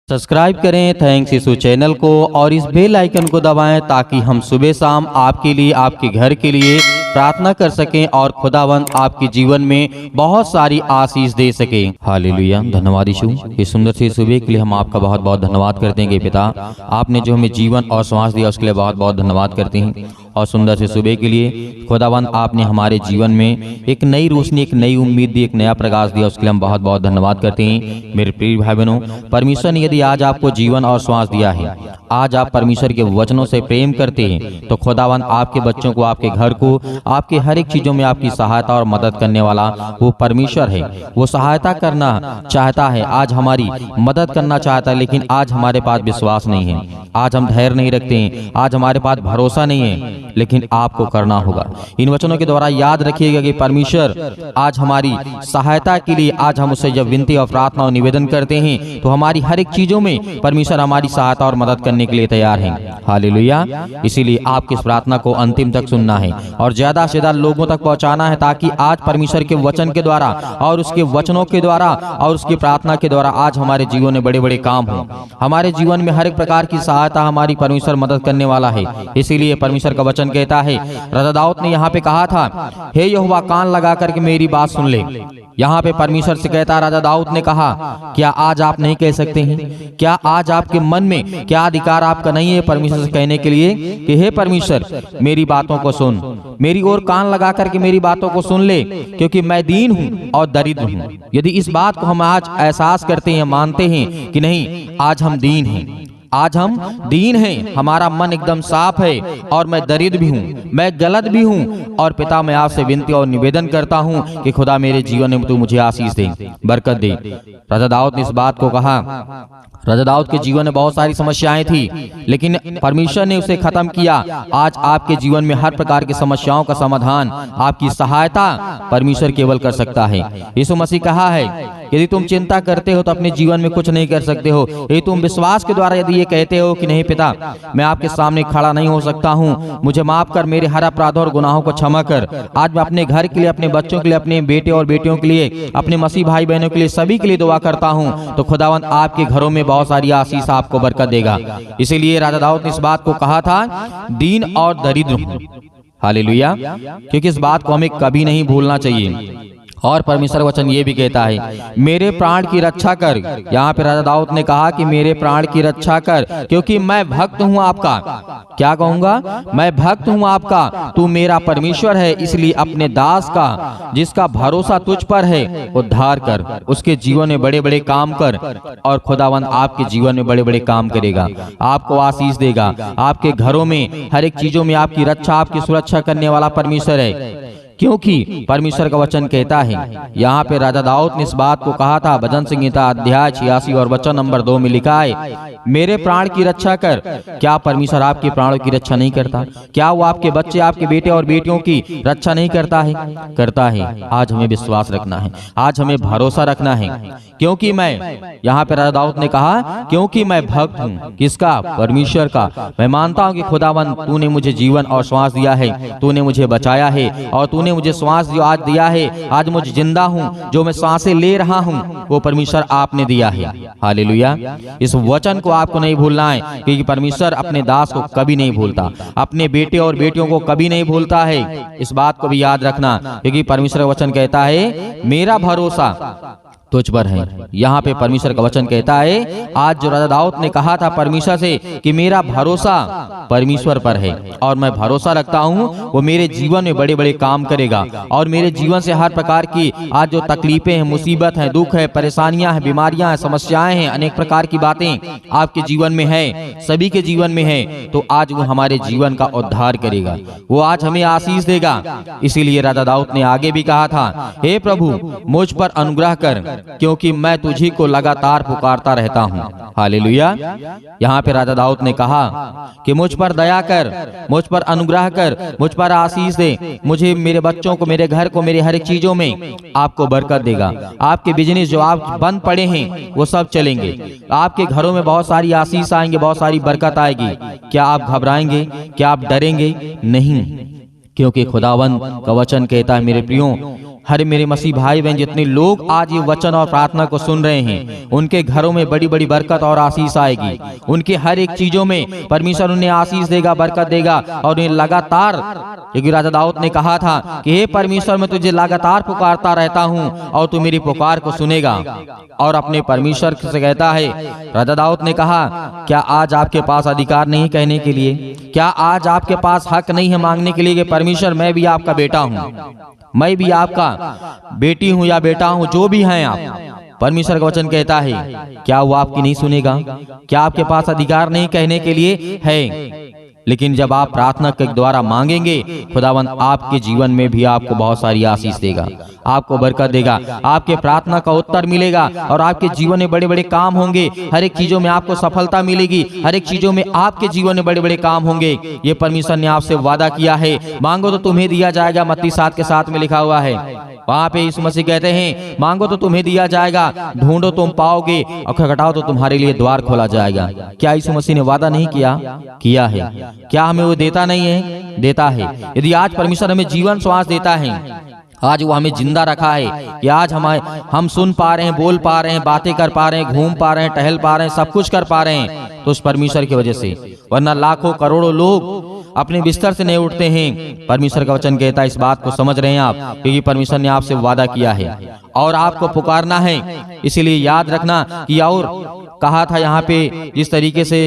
Subscribe करें thanks यीशु channel को और इस बेल आइकन को दबाएं ताकि हम सुबह शाम आपके लिए आपके घर के लिए प्रार्थना कर सकें और खुदावंद आपके जीवन में बहुत सारी आशीष दे सके। हालेलुया। धन्यवाद यीशु, इस सुंदर सी सुबह के लिए हम आपका बहुत बहुत धन्यवाद करते हैं कि पिता आपने जो हमें जीवन और श्वास दिया उसके लिए बहुत बहुत धन्यवाद करते हैं। और सुंदर से सुबह के लिए खुदावंद आपने हमारे जीवन में एक नई रोशनी, एक नई उम्मीद दी, एक नया प्रकाश दिया, उसके लिए हम बहुत बहुत धन्यवाद करते हैं। मेरे प्रिय भाई बहनों, परमेश्वर ने यदि आज आपको जीवन और श्वास दिया है, आज आप परमेश्वर के वचनों से प्रेम करते हैं, तो खुदावंद आपके बच्चों को, आपके घर को, आपके हर एक चीजों में आपकी सहायता और मदद करने वाला वो परमेश्वर है। वो सहायता करना चाहता है, आज हमारी मदद करना चाहता है, लेकिन आज हमारे पास विश्वास नहीं है, आज हम धैर्य नहीं रखते हैं, आज हमारे पास भरोसा नहीं है, लेकिन आपको करना होगा। इन वचनों के द्वारा याद रखिएगा कि परमेश्वर आज हमारी सहायता के लिए, आज हम उससे जब विनती और प्रार्थना और निवेदन करते हैं तो हमारी हर एक चीजों में परमेश्वर हमारी सहायता और मदद करने के लिए तैयार हैं। हालेलुया। इसीलिए आपकी इस प्रार्थना को अंतिम तक सुनना है और ज्यादा से ज्यादा लोगों तक पहुंचाना है, ताकि आज परमेश्वर के वचन के द्वारा और उसके वचनों के द्वारा और उसकी प्रार्थना के द्वारा आज हमारे जीवन में बड़े बड़े काम हो। हमारे जीवन में हर एक प्रकार की सहायता हमारी परमेश्वर मदद करने वाला है। इसीलिए परमेश्वर का वचन कहता है, राजा दाऊद ने यहाँ पे कहा था, हे यहोवा कान लगा करके मेरी बात सुन ले। यहाँ पे परमेश्वर से कहता, राजा दाऊद ने कहा, क्या आज आप नहीं कह सकते हैं? क्या आज आपके मन में क्या अधिकार आपका नहीं है परमेश्वर से कहने के लिए कि हे परमेश्वर मेरी बातों को सुन, मेरी ओर कान लगा करके मेरी बातों को सुन ले, क्योंकि मैं दीन हूँ और दरिद्र हूँ। यदि इस बात को हम आज एहसास करते हैं, मानते हैं कि नहीं आज हम दीन हैं, आज हम दीन हैं, हमारा मन एकदम साफ है और मैं दरिद्र भी हूँ, मैं गलत भी हूँ, और पिता मैं आपसे विनती और निवेदन करता हूँ कि खुदा मेरे जीवन में तू मुझे आशीष दे, बरकत दे। राजा दाऊद ने इस बात को कहा। राजा दाऊद के जीवन में बहुत सारी समस्याएं थी, लेकिन परमेश्वर ने उसे खत्म किया। आज आपके जीवन में हर प्रकार की समस्याओं का समाधान, आपकी सहायता परमेश्वर केवल कर सकता है। यीशु मसीह कहा है, यदि तुम चिंता करते हो तो अपने जीवन में कुछ नहीं कर सकते हो। यदि तुम विश्वास के द्वारा यदि ये कहते हो कि नहीं पिता मैं आपके सामने खड़ा नहीं हो सकता हूँ, मुझे माफ कर, मेरे हर अपराधों और गुनाहों को क्षमा कर। आज मैं अपने घर के लिए, अपने बच्चों के लिए, अपने बेटे और बेटियों के लिए, अपने मसीह भाई बहनों के लिए, सभी के लिए दुआ करता हूँ, तो खुदावंद आपके घरों में बहुत सारी आशीष आपको बरकत देगा। इसीलिए राजा दाऊद ने इस बात को कहा था, दीन और दरिद्र हूँ। हालेलुया। क्योंकि इस बात को हमें कभी नहीं भूलना चाहिए। और परमेश्वर वचन ये भी कहता है, मेरे प्राण की रक्षा कर। यहाँ पे राजा दाऊद ने कहा कि मेरे प्राण की रक्षा कर, क्योंकि मैं भक्त हूँ आपका। क्या कहूंगा? मैं भक्त हूँ आपका, तू मेरा परमेश्वर है, इसलिए अपने दास का जिसका भरोसा तुझ पर है उद्धार कर, उसके जीवन में बड़े बड़े काम कर, और खुदावंद आपके जीवन में बड़े बड़े काम करेगा, आपको आशीष देगा। आपके घरों में हर एक चीजों में आपकी रक्षा, आपकी सुरक्षा करने वाला परमेश्वर है, क्योंकि परमेश्वर का वचन कहता है। यहाँ पे राजा दाऊद ने इस बात को कहा था, भजन संहिता अध्याय 86 और वचन नंबर 2 में लिखा है, मेरे प्राण की रक्षा कर। क्या परमेश्वर आपके प्राणों की रक्षा नहीं करता? क्या वो आपके बच्चे, आपके बेटे और बेटियों की रक्षा नहीं करता है? करता है। आज हमें विश्वास रखना है, आज हमें भरोसा रखना है, क्योंकि मैं, यहाँ पे राजा दाऊद ने कहा, क्योंकि मैं भक्त हूँ किसका? परमेश्वर का। मैं मानता हूँ कि खुदावंद तूने मुझे जीवन और श्वास दिया है, तूने मुझे बचाया है, और तूने मुझे श्वास जो आज दिया है, आज मुझे जिंदा हूँ, जो मैं सांसें ले रहा हूँ, वो परमेश्वर आपने दिया है। हालेलुया। इस वचन को आपको नहीं भूलना है, क्योंकि परमेश्वर अपने दास को कभी नहीं भूलता, अपने बेटे और बेटियों को कभी नहीं भूलता है। इस बात को भी याद रखना, क्योंकि परमेश्वर का वचन कहता है, मेरा भरोसा तुझ पर है। यहाँ पे परमेश्वर का वचन कहता है, आज जो राजा दाऊद ने कहा था परमेश्वर से कि मेरा भरोसा परमेश्वर पर है और मैं भरोसा रखता हूँ, वो मेरे जीवन में बड़े बड़े काम करेगा, और मेरे जीवन से हर प्रकार की आज जो तकलीफें हैं, मुसीबत है, दुख है, परेशानियां हैं, बीमारियां हैं, समस्याएं हैं, अनेक प्रकार की बातें आपके जीवन में है, सभी के जीवन में है, तो आज वो हमारे जीवन का उद्धार करेगा, वो आज हमें आशीष देगा। इसीलिए राजा दाऊद ने आगे भी कहा था, हे प्रभु मुझ पर अनुग्रह कर, क्योंकि मैं तुझी को लगातार पुकारता रहता हूँ। हालेलुया। यहाँ पे राजा दाऊद ने कहा कि मुझ पर दया कर, मुझ पर अनुग्रह कर, मुझ पर आशीष दे, मुझे, मेरे बच्चों को, मेरे घर को, मेरे हर एक चीजों में आपको बरकत देगा। आपके बिजनेस जो आप बंद पड़े हैं वो सब चलेंगे, आपके घरों में बहुत सारी आशीष आएंगे, बहुत सारी बरकत आएगी। क्या आप घबराएंगे? क्या आप डरेंगे? नहीं, क्योंकि खुदावंद का वचन कहता है, मेरे प्रियो, हरे मेरे मसीह भाई बहन, जितने लोग आज ये वचन और प्रार्थना को सुन रहे हैं, उनके घरों में बड़ी बड़ी बरकत और आशीष आएगी। उनके हर एक चीजों में परमेश्वर उन्हें आशीष देगा, बरकत देगा और उन्हें लगातार, क्योंकि राजा दाऊद ने कहा था कि हे परमेश्वर, मैं तुझे लगातार पुकारता रहता हूं और तू मेरी पुकार को सुनेगा। और अपने परमेश्वर से कहता है, राजा दाऊद ने कहा, क्या आज आपके पास अधिकार नहीं कहने के लिए? क्या आज आपके पास हक नहीं है मांगने के लिए कि परमेश्वर मैं भी आपका बेटा हूं, मैं भी आपका बेटी हूं या बेटा हूं, जो भी हैं आप? परमेश्वर का वचन कहता है, क्या वो आपकी नहीं सुनेगा? क्या आपके पास अधिकार नहीं कहने के लिए है? लेकिन जब आप प्रार्थना के द्वारा मांगेंगे, खुदावंद आपके जीवन में भी आपको बहुत सारी आशीष देगा, आपको बरकत देगा, आपके प्रार्थना का उत्तर मिलेगा और आपके जीवन में बड़े बड़े काम होंगे। हर एक चीजों में आपको सफलता मिलेगी, हर एक चीजों में आपके जीवन में बड़े बड़े काम होंगे। ये परमेश्वर ने आपसे वादा किया है। मांगो तो तुम्हें दिया जाएगा, मत्ती 7:7 में लिखा हुआ है। वहां पे यीशु मसीह कहते हैं, मांगो तो तुम्हें दिया जाएगा, ढूंढो तुम पाओगे, और खटखटाओ तो तुम्हारे लिए द्वार खोला जाएगा। क्या यीशु मसीह ने वादा नहीं किया? किया है। क्या हमें वो देता नहीं है? देता है। यदि आज परमेश्वर हमें जीवन श्वास देता है, आज वो हमें जिंदा रखा है कि आज हम सुन पा रहे हैं, बोल पा रहे हैं, बातें कर पा रहे हैं, घूम पा रहे हैं, टहल पा रहे हैं, सब कुछ कर पा रहे हैं, तो उस परमेश्वर की वजह से। वरना लाखों करोड़ों लोग अपने बिस्तर से नहीं उठते हैं। परमेश्वर का वचन कहता है, इस बात को समझ रहे हैं आप, क्योंकि परमेश्वर ने आपसे वादा किया है और आपको पुकारना है। इसीलिए याद रखना कि और कहा था यहाँ पे, जिस तरीके से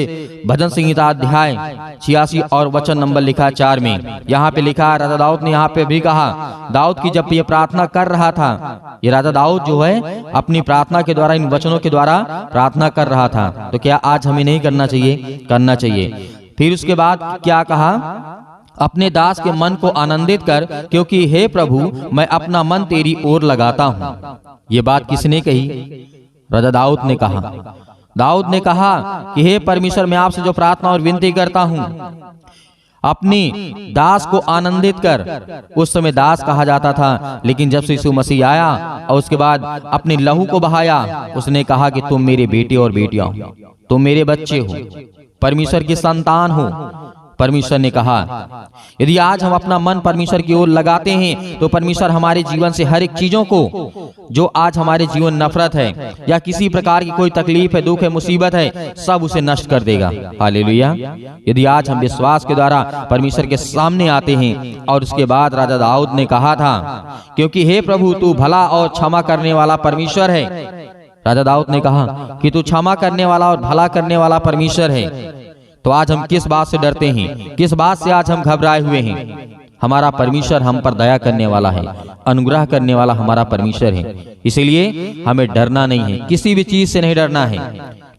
भजन संहिता अध्याय 86 और वचन नंबर लिखा 4 में, यहाँ पे लिखा, राजा दाऊद ने यहाँ पे भी कहा, दाऊद की जब ये प्रार्थना कर रहा था, ये राजा दाऊद जो है अपनी प्रार्थना के द्वारा, इन वचनों के द्वारा प्रार्थना कर रहा था। तो क्या आज हमें नहीं करना चाहिए? करना चाहिए। फिर उसके बाद क्या कहा? अपने दास के मन को आनंदित कर, क्योंकि हे प्रभु, मैं अपना मन तेरी ओर लगाता हूँ। ये बात किसने कही? राजा दाऊद ने कहा। दाऊद ने कहा कि हे परमेश्वर, मैं आपसे जो प्रार्थना और विनती करता हूं, अपनी दास को आनंदित कर। उस समय दास कहा जाता था, लेकिन जब से यीशु मसीह आया और उसके बाद अपने लहू को बहाया, उसने कहा कि तुम मेरे बेटे और बेटियां हो, तुम मेरे बच्चे हो, परमेश्वर की संतान हो। परमेश्वर ने कहा, यदि आज हम अपना मन परमेश्वर की ओर लगाते हैं, तो परमेश्वर हमारे जीवन से हर एक चीजों को, जो आज हमारे जीवन नफरत है या किसी प्रकार की कोई तकलीफ है, दुख है, मुसीबत है, सब उसे नष्ट कर देगा। हालेलुया। यदि आज हम विश्वास के द्वारा परमेश्वर के सामने आते हैं। और उसके बाद राजा दाऊद ने कहा था, क्योंकि हे प्रभु, तू भला और क्षमा करने वाला परमेश्वर है। राजा दाऊद ने कहा कि तू क्षमा करने वाला और भला करने वाला परमेश्वर है। तो आज हम किस बात से डरते हैं? किस बात से आज हम घबराए हुए हैं? हमारा परमेश्वर हम पर दया करने वाला है, अनुग्रह करने वाला हमारा परमेश्वर है। इसीलिए हमें डरना नहीं है, किसी भी चीज से नहीं डरना है।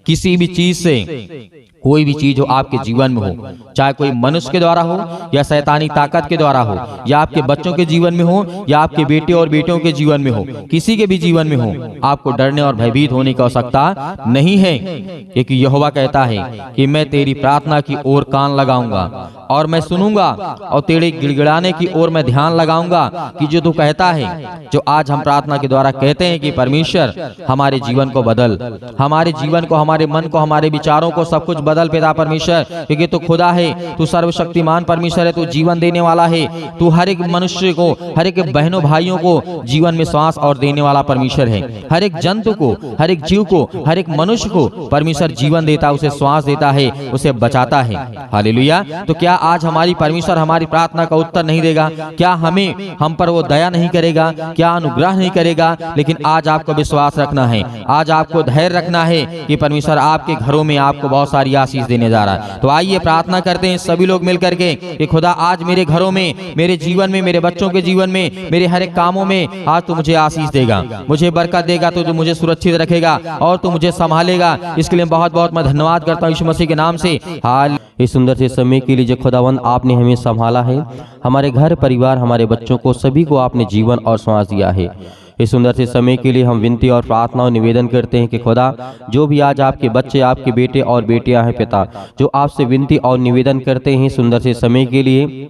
किसी भी चीज से, कोई भी चीज हो आपके जीवन में हो, चाहे कोई मनुष्य के द्वारा हो या शैतानी ताकत के द्वारा हो, या आपके बच्चों के जीवन में हो या आपके बेटे और बेटियों के जीवन में हो, किसी के भी जीवन में हो, आपको डरने और भयभीत होने की आवश्यकता नहीं है। क्योंकि यहोवा कहता है कि मैं तेरी प्रार्थना की ओर कान लगाऊंगा और मैं सुनूंगा, और तेरे गिड़गिड़ाने की ओर मैं ध्यान लगाऊंगा। कि जो तू कहता है, जो आज हम प्रार्थना के द्वारा कहते हैं कि परमेश्वर हमारे जीवन को बदल, हमारे जीवन को, हमारे मन को, हमारे विचारों को, सब कुछ बदल पिता परमेश्वर, क्योंकि तू खुदा है, तू सर्वशक्तिमान परमेश्वर है, तू जीवन देने वाला है, तू हर एक मनुष्य को, हर एक बहनों भाइयों को जीवन में श्वास और देने वाला परमेश्वर है। हर एक जंतु को, हर एक जीव को, हर एक मनुष्य को परमेश्वर जीवन देता है, उसे श्वास देता है, उसे बचाता है। हालेलुया। तो क्या आज हमारी परमेश्वर हमारी प्रार्थना का उत्तर नहीं देगा? क्या हम पर वो दया नहीं करेगा? क्या अनुग्रह नहीं करेगा? लेकिन आज आपको विश्वास रखना है, आज आपको धैर्य रखना है कि परमेश्वर आपके घरों में आपको बहुत सारी आशीष देने जा रहा है। तो आइए प्रार्थना करते हैं सभी लोग मिल करके कि खुदा आज मेरे घरों में, मेरे जीवन में, मेरे बच्चों के जीवन में, मेरे हर एक कामों में आज तू मुझे आशीष देगा, मुझे बरकत देगा, तो मुझे सुरक्षित रखेगा और तू मुझे संभालेगा। इसके लिए बहुत बहुत मैं धन्यवाद करता हूँ यीशु मसीह के नाम से। हाल इस सुंदर से समय के लिए जो खुदावंद आपने हमें संभाला है, हमारे घर परिवार, हमारे बच्चों को, सभी को आपने जीवन और श्वास दिया है। इस सुंदर से समय के लिए हम विनती और प्रार्थना और निवेदन करते हैं कि खुदा, जो भी आज आपके बच्चे, आपके बेटे और बेटियां हैं पिता, जो आपसे विनती और निवेदन करते हैं सुंदर से समय के लिए,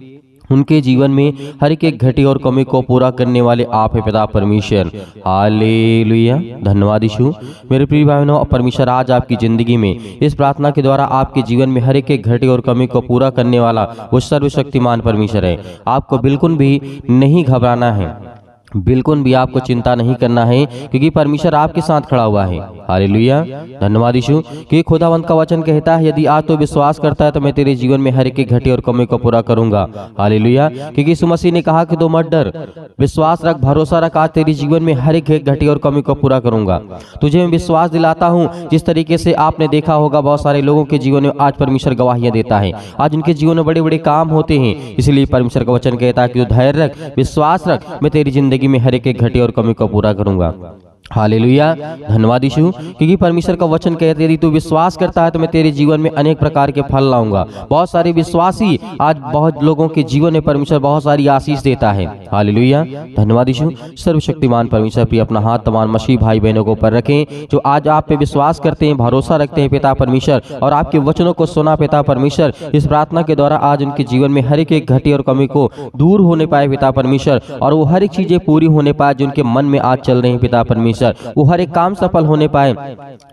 उनके जीवन में हर एक घटी और कमी को पूरा करने वाले आप है पिता परमेश्वर। हालेलुया। धन्यवाद यीशु। मेरे प्रिय भाइयों और परमेश्वर, आज आपकी जिंदगी में इस प्रार्थना के द्वारा आपके जीवन में हर एक घटी और कमी को पूरा करने वाला वो सर्वशक्तिमान परमेश्वर है। आपको बिल्कुल भी नहीं घबराना है। बिल्कुल भी आपको चिंता नहीं करना है, क्योंकि परमेश्वर आपके साथ खड़ा हुआ है। हालेलुया, धन्यवाद यीशु। कि खुदावंत का वचन कहता है, यदि आज तो विश्वास करता है तो मैं तेरे जीवन में हर एक घटी और कमी को पूरा करूंगा। हालेलुया, क्योंकि यीशु मसीह ने कहा कि तू मत डर, विश्वास रख, भरोसा रख, आज तेरे जीवन में हर एक घटी और कमी को पूरा करूंगा। तुझे मैं विश्वास दिलाता हूँ, जिस तरीके से आपने देखा होगा बहुत सारे लोगों के जीवन में आज परमेश्वर गवाहियां देता है, आज उनके जीवन में बड़े बड़े काम होते हैं। इसलिए परमेश्वर का वचन कहता है कि तू धैर्य रख, विश्वास रख, मैं तेरी जिंदगी में हर एक घटी और कमी को पूरा करूंगा। हालेलुया, धन्यवाद यीशु। क्योंकि परमेश्वर का वचन कहते यदि तू विश्वास करता है तो मैं तेरे जीवन में अनेक प्रकार के फल लाऊंगा। बहुत सारे विश्वासी आज बहुत लोगों के जीवन में परमेश्वर बहुत सारी आशीष देता है। हालेलुया, धन्यवाद यीशु। सर्वशक्तिमान परमेश्वर भी अपना हाथ तमाम मसीह भाई बहनों को ऊपर रखें जो आज आप पे विश्वास करते हैं, भरोसा रखते हैं पिता परमेश्वर, और आपके वचनों को सुना पिता परमेश्वर। इस प्रार्थना के द्वारा आज उनके जीवन में हर एक घटी और कमी को दूर होने पाए पिता परमेश्वर, और वो हर एक चीजें पूरी होने पाए जो उनके मन में आज चल रही है पिता परमेश्वर। वो हर एक काम सफल होने पाए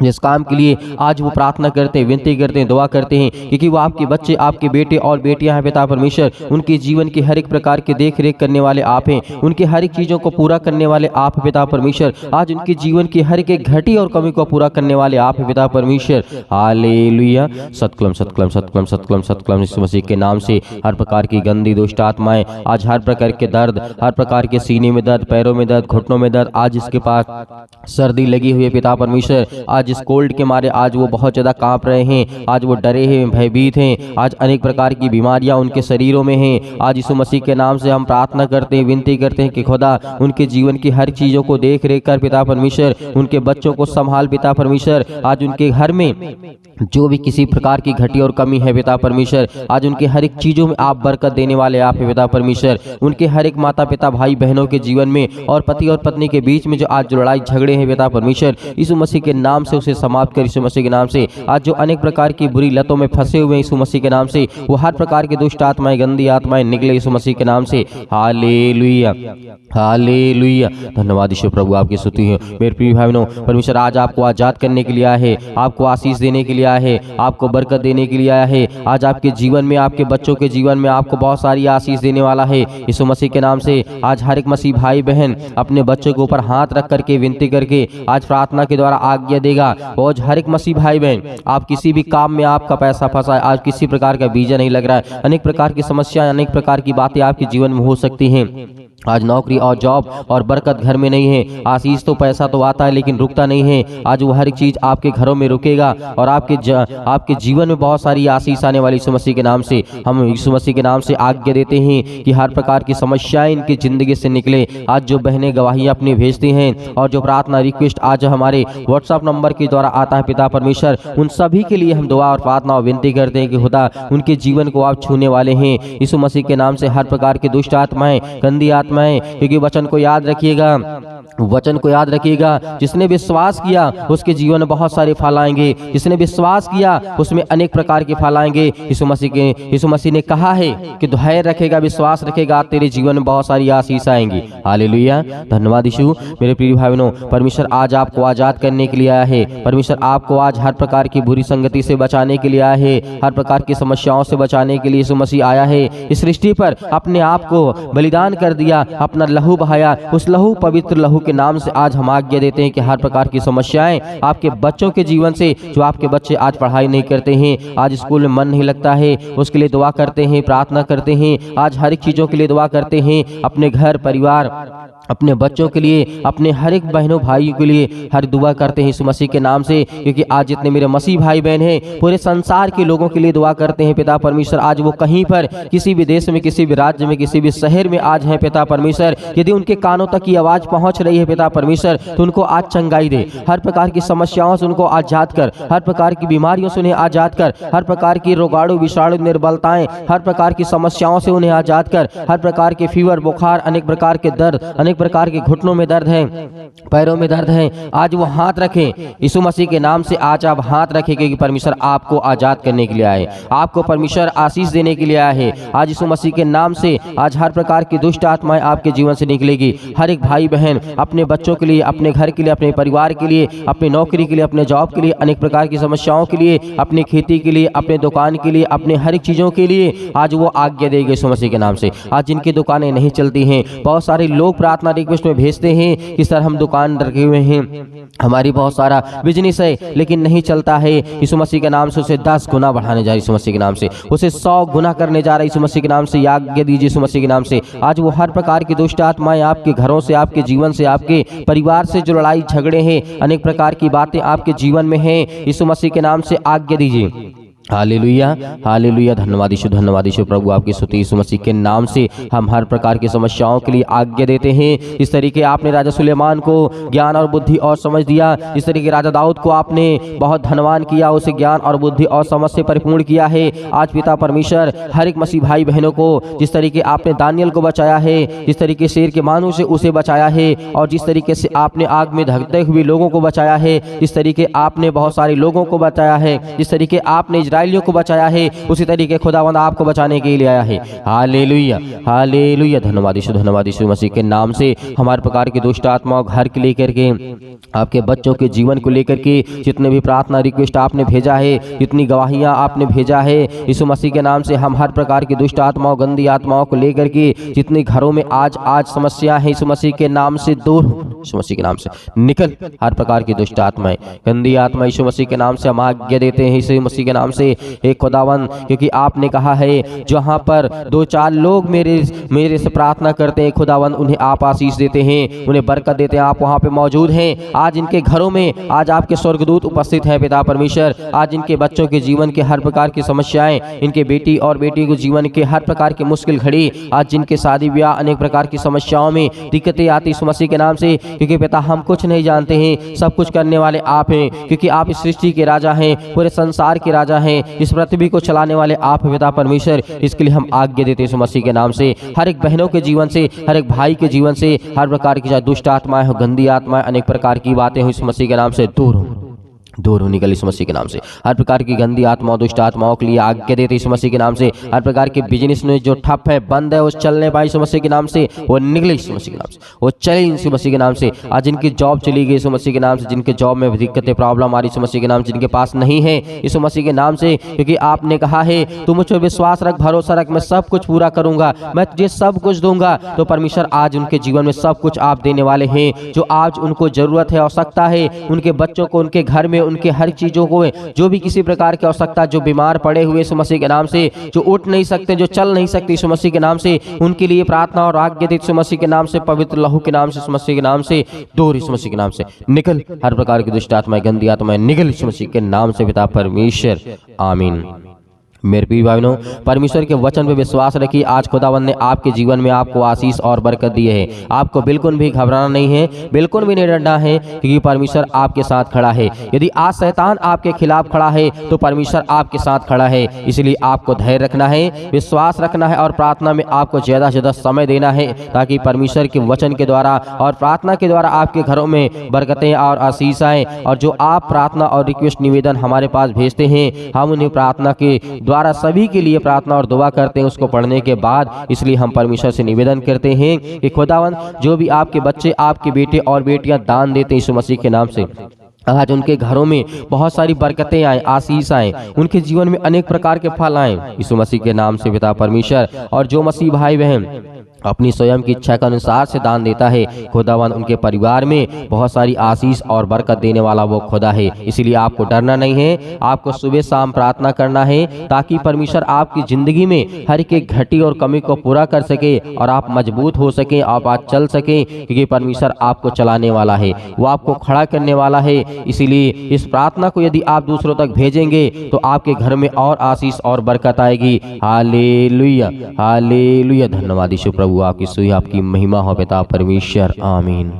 जिस काम के लिए आज वो प्रार्थना करते हैं, विनती करते हैं, दुआ करते हैं, क्योंकि वो आपके बच्चे, आपके बेटे और बेटियां हैं पिता परमेश्वर। उनके जीवन की हर एक प्रकार की देख रेख करने वाले आप हैं, उनके हर एक चीजों को पूरा करने वाले आप पिता परमेश्वर। आज उनके जीवन की हर एक घटी और कमी को पूरा करने वाले आप पिता परमेश्वर। हालेलुया, सतकलम सतकलम सतकलम सतकलम सतकलम। यीशु मसीह के नाम से हर प्रकार की गंदी दुष्ट आत्माएं, आज हर प्रकार के दर्द, हर प्रकार के सीने में दर्द, पैरों में दर्द, घुटनों में दर्द, आज इसके पास सर्दी लगी हुई है पिता परमेश्वर, आज इस कोल्ड के मारे आज वो बहुत ज्यादा कांप रहे हैं, आज वो डरे हैं, भयभीत हैं, आज अनेक प्रकार की बीमारियां उनके शरीरों में हैं। आज यीशु मसीह के नाम से हम प्रार्थना करते हैं, विनती करते हैं कि खुदा उनके जीवन की हर चीजों को देख रेख कर पिता परमेश्वर, उनके बच्चों को संभाल पिता परमेश्वर। आज उनके घर में जो भी किसी प्रकार की घटी और कमी है पिता परमेश्वर, आज उनके हर एक चीजों में आप बरकत देने वाले आप है पिता परमेश्वर। उनके हर एक माता पिता भाई बहनों के जीवन में और पति और पत्नी के बीच में जो आज जो लड़ाई झगड़े हैं पिता परमेश्वर, यीशु मसीह के नाम से उसे समाप्त कर। यीशु मसीह के नाम से आज जो अनेक प्रकार की बुरी लतों में फंसे हुए हैं, यीशु मसीह के नाम से वो हर प्रकार की दुष्ट आत्माएं, गंदी आत्माएं निकले यीशु मसीह के नाम से। हालेलुया, हालेलुया, धन्यवाद यीशु प्रभु, आपकी स्तुति है। मेरे प्रिय भाई बहनों, परमेश्वर आज आपको आजाद करने के लिए आया है, आपको आशीष देने के लिए आया है, आपको बरकत देने के लिए आया है। आज आपके जीवन में, आपके बच्चों के जीवन में आपको बहुत सारी आशीष देने वाला है यीशु मसीह के नाम से। आज हर एक मसीह भाई बहन अपने बच्चों के ऊपर हाथ रख करके विनती करके आज प्रार्थना के द्वारा आज्ञा देगा। और हर एक मसीह भाई बहन, आप किसी भी काम में आपका पैसा फंसा है, आज किसी प्रकार का वीजा नहीं लग रहा है, अनेक प्रकार की समस्याएं, अनेक प्रकार की बातें आपके जीवन में हो सकती हैं। आज नौकरी और जॉब और बरकत घर में नहीं है, आशीष तो पैसा तो आता है लेकिन रुकता नहीं है। आज वो हर एक चीज आपके घरों में रुकेगा और आपके जीवन में बहुत सारी आशीष आने वाली यीशु मसीह के नाम से। हम यीशु मसीह के नाम से आज्ञा देते हैं कि हर प्रकार की समस्याएं इनकी जिंदगी से निकले। आज जो बहनें गवाहियां अपनी भेजती हैं और जो प्रार्थना रिक्वेस्ट आज हमारे व्हाट्सएप नंबर के द्वारा आता है पिता परमेश्वर, उन सभी के लिए हम दुआ और प्रार्थना और विनती करते हैं कि खुदा उनके जीवन को आप छूने वाले हैं यीशु मसीह के नाम से। हर प्रकार की दुष्ट आत्माएं, गंदी आत्माएं, क्योंकि वचन को याद रखिएगा, वचन को याद रखिएगा, जिसने विश्वास किया उसके जीवन में बहुत सारे फल आएंगे, जिसने विश्वास किया उसमें अनेक प्रकार के फल आएंगे। यीशु मसीह ने कहा है कि धैर्य रखेगा, विश्वास रखेगा, तेरे जीवन में बहुत सारी आशीष आएंगी। हालेलुया, धन्यवाद यीशु। मेरे प्रिय भाई बहनों, परमेश्वर आज आपको आजाद करने के लिए आया है। परमेश्वर आपको आज हर प्रकार की बुरी संगति से बचाने के लिए आया है, हर प्रकार की समस्याओं से बचाने के लिए यीशु मसीह आया है। इस सृष्टि पर अपने आप को बलिदान कर दिया, अपना लहू बहाया, उस लहू पवित्र लहू के नाम से आज हम आज्ञा देते हैं कि हर प्रकार की समस्याएं आपके बच्चों के जीवन से, जो आपके बच्चे आज पढ़ाई नहीं करते हैं, आज स्कूल में मन नहीं लगता है, उसके लिए दुआ करते हैं, प्रार्थना करते हैं, आज हर एक चीजों के लिए दुआ करते हैं, अपने घर परिवार, अपने बच्चों के लिए, अपने हर एक बहनों भाइयों के लिए हर दुआ करते हैं यीशु मसीह के नाम से। क्योंकि आज जितने मेरे मसीह भाई बहन हैं, पूरे संसार के लोगों के लिए दुआ करते हैं पिता परमेश्वर। आज वो कहीं पर किसी भी देश में, किसी भी राज्य में, किसी भी शहर में आज हैं पिता परमेश्वर, यदि उनके कानों तक की आवाज पहुंच रही है पिता परमेश्वर, तो उनको आज चंगाई दे, हर प्रकार की समस्याओं से उनको आजाद कर, हर प्रकार की बीमारियों से उन्हें आजाद कर, हर प्रकार की रोगाणु विषाणु निर्बलताएं, हर प्रकार की समस्याओं से उन्हें आजाद कर, हर प्रकार के फीवर, बुखार, अनेक प्रकार के दर्द, अनेक प्रकार के घुटनों में दर्द है, पैरों में दर्द है, आज वो हाथ रखें यीशु मसीह के नाम से। आज आप हाथ रखें, क्योंकि परमेश्वर आपको आजाद करने के लिए आए, आपको परमेश्वर आशीष देने के लिए आया है। आज यीशु मसीह के नाम से आज हर प्रकार की दुष्ट आत्माएं आपके जीवन से निकलेगी। हर एक भाई बहन अपने बच्चों के लिए, अपने घर के लिए, अपने परिवार के लिए, अपनी नौकरी के लिए, अपने जॉब के लिए, अनेक प्रकार की समस्याओं के लिए, अपनी खेती के लिए, अपने दुकान के लिए, अपने हर एक चीजों के लिए आज वो आज्ञा देगी यीशु मसीह के नाम से। आज जिनकी दुकानें नहीं चलती हैं, बहुत सारे लोग प्रार्थना प्रार्थना रिक्वेस्ट में भेजते हैं कि सर हम दुकान रखे हुए हैं, हमारी बहुत सारा बिजनेस है लेकिन नहीं चलता है, यीशु मसीह के नाम से उसे 10 गुना बढ़ाने जा रहा है, यीशु मसीह के नाम से उसे 100 गुना करने जा रहा है, यीशु मसीह के नाम से आज्ञा दीजिए यीशु मसीह के नाम से। आज वो हर प्रकार की दुष्ट आत्माएं आपके घरों से, आपके जीवन से, आपके परिवार से जो लड़ाई झगड़े हैं, अनेक प्रकार की बातें आपके जीवन में हैं, यीशु मसीह के नाम से आज्ञा दीजिए। हालेलुया, हालेलुया, धन्यवाद यीशु प्रभु आपकी स्तुति। यीशु मसीह के नाम से हम हर प्रकार की समस्याओं के लिए आज्ञा देते हैं। इस तरीके आपने राजा सुलेमान को ज्ञान और बुद्धि और समझ दिया, इस तरीके राजा दाऊद को आपने बहुत धनवान किया, उसे ज्ञान और बुद्धि और समझ से परिपूर्ण किया है। आज पिता परमेश्वर हर एक मसीह भाई बहनों को जिस तरीके आपने दानियल को बचाया है, जिस तरीके शेर के मानों से उसे बचाया है, और जिस तरीके से आपने आग में धकते हुए लोगों को बचाया है, जिस तरीके आपने बहुत सारे लोगों को बचाया है, जिस तरीके आपने इजराइलियों को बचाया है, उसी तरीके खुदावंद आपको बचाने के लिए आया है। हालेलुया, हालेलुया, धन्यवाद यीशु मसीह के नाम से हमारे प्रकार की दुष्ट आत्माओं घर के लेकर के, आपके बच्चों के जीवन को लेकर के जितने भी प्रार्थना रिक्वेस्ट आपने भेजा है, जितनी गवाहियां आपने भेजा है, यीशु मसीह के नाम से हम हर प्रकार की दुष्ट आत्माओं, गंदी आत्माओं को लेकर के जितने घरों में आज समस्या है, यीशु मसीह के नाम से दूर, यीशु मसीह के नाम से निकल हर प्रकार की दुष्ट आत्माएं, गंदी आत्मा, यीशु मसीह के नाम से हम आज्ञा देते हैं यीशु मसीह के नाम से। हे खुदावन, क्योंकि आपने कहा है जहां पर 2-4 लोग मेरे से प्रार्थना करते हैं खुदावन, उन्हें आप आशीष देते हैं, उन्हें बरकत देते हैं, आप वहां पे मौजूद हैं। आज इनके घरों में आज आपके स्वर्गदूत उपस्थित हैं पिता परमेश्वर। आज इनके बच्चों के जीवन के हर प्रकार की समस्याएं, इनके बेटी और बेटी को जीवन के हर प्रकार की मुश्किल घड़ी, आज जिनके शादी ब्याह अनेक प्रकार की समस्याओं में दिक्कतें आती यीशु मसीह के नाम से, क्योंकि पिता हम कुछ नहीं जानते हैं, सब कुछ करने वाले आप हैं, क्योंकि आप इस सृष्टि के राजा हैं, पूरे संसार के राजा हैं, इस पृथ्वी को चलाने वाले आप पिता परमेश्वर। इसके लिए हम आज्ञा देते हैं यीशु मसीह के नाम से, हर एक बहनों के जीवन से, हर एक भाई के जीवन से, हर प्रकार की चाहे दुष्ट आत्माएं हो, गंदी आत्माएं, अनेक प्रकार की बातें हो, यीशु मसीह के नाम से दूर हो निकल यीशु मसीह के नाम से। हर प्रकार की गंदी आत्माओं, दुष्ट आत्माओं के लिए आज्ञा देते यीशु मसीह के नाम से। हर प्रकार के बिजनेस में जो ठप है, बंद है, वो चलने पाए यीशु मसीह के नाम से, वो निकले यीशु मसीह के नाम से, वो चले यीशु मसीह के नाम से। आज जिनकी जॉब चली गई यीशु मसीह के नाम से, जिनके जॉब में दिक्कतें, प्रॉब्लम आ रही यीशु मसीह के नाम से, जिनके पास नहीं है यीशु मसीह के नाम से, क्योंकि आपने कहा है तू मुझ पर विश्वास रख, भरोसा रख, मैं सब कुछ पूरा करूंगा, मैं तुझे सब कुछ दूंगा। तो परमेश्वर आज उनके जीवन में सब कुछ आप देने वाले हैं, जो आज उनको जरूरत है, आवश्यकता है, उनके बच्चों को, उनके घर में, उनके हर चीजों को, जो भी किसी प्रकार की आवश्यकता, जो बीमार पड़े हुए यीशु मसीह के नाम से, जो उठ नहीं सकते, जो चल नहीं सकते यीशु मसीह के नाम से, उनके लिए प्रार्थना और आज्ञा देते यीशु मसीह के नाम से, पवित्र लहू के नाम से, यीशु मसीह के नाम से दूर, यीशु मसीह के नाम से निकल हर प्रकार की दुष्ट आत्माएं, गंदी आत्माएं निकल यीशु मसीह के नाम से पिता परमेश्वर, आमीन। मेरे प्रिय भाइयों, परमेश्वर के वचन पे विश्वास रखिए। आज खुदावंद ने आपके जीवन में आपको आशीष और बरकत दी है। आपको बिल्कुल भी घबराना नहीं है, बिल्कुल भी नहीं डरना है, क्योंकि परमेश्वर आपके साथ खड़ा है। यदि आज शैतान आपके खिलाफ खड़ा है तो परमेश्वर आपके साथ खड़ा है। इसलिए आपको धैर्य रखना है, विश्वास रखना है, और प्रार्थना में आपको ज़्यादा से ज़्यादा समय देना है, ताकि परमेश्वर के वचन के द्वारा और प्रार्थना के द्वारा आपके घरों में बरकतें और आशीष आएँ। और जो आप प्रार्थना और रिक्वेस्ट निवेदन हमारे पास भेजते हैं, हम उन्हें प्रार्थना के द्वारा सभी के लिए प्रार्थना और दुआ करते हैं उसको पढ़ने के बाद। इसलिए हम परमेश्वर से निवेदन करते हैं कि खुदावंद, जो भी आपके बच्चे, आपके बेटे और बेटियां दान देते हैं यीशु मसीह के नाम से, आज उनके घरों में बहुत सारी बरकतें आए, आशीष आए, उनके जीवन में अनेक प्रकार के फल आए यीशु मसीह के नाम से पिता परमेश्वर। और जो मसीह भाई बहन अपनी स्वयं की इच्छा के अनुसार से दान देता है, खुदावन उनके परिवार में बहुत सारी आशीष और बरकत देने वाला वो खुदा है। इसीलिए आपको डरना नहीं है, आपको सुबह शाम प्रार्थना करना है, ताकि परमेश्वर आपकी जिंदगी में हर एक घटी और कमी को पूरा कर सके और आप मजबूत हो सके, आप आज चल सके, क्योंकि परमेश्वर आपको चलाने वाला है, वो आपको खड़ा करने वाला है। इसीलिए इस प्रार्थना को यदि आप दूसरों तक भेजेंगे तो आपके घर में और आशीष और बरकत आएगी। हालेलुया, हालेलुया, धन्यवाद यीशु प्रभु, आपकी स्तुति, आपकी महिमा हो पिता परमेश्वर, आमीन।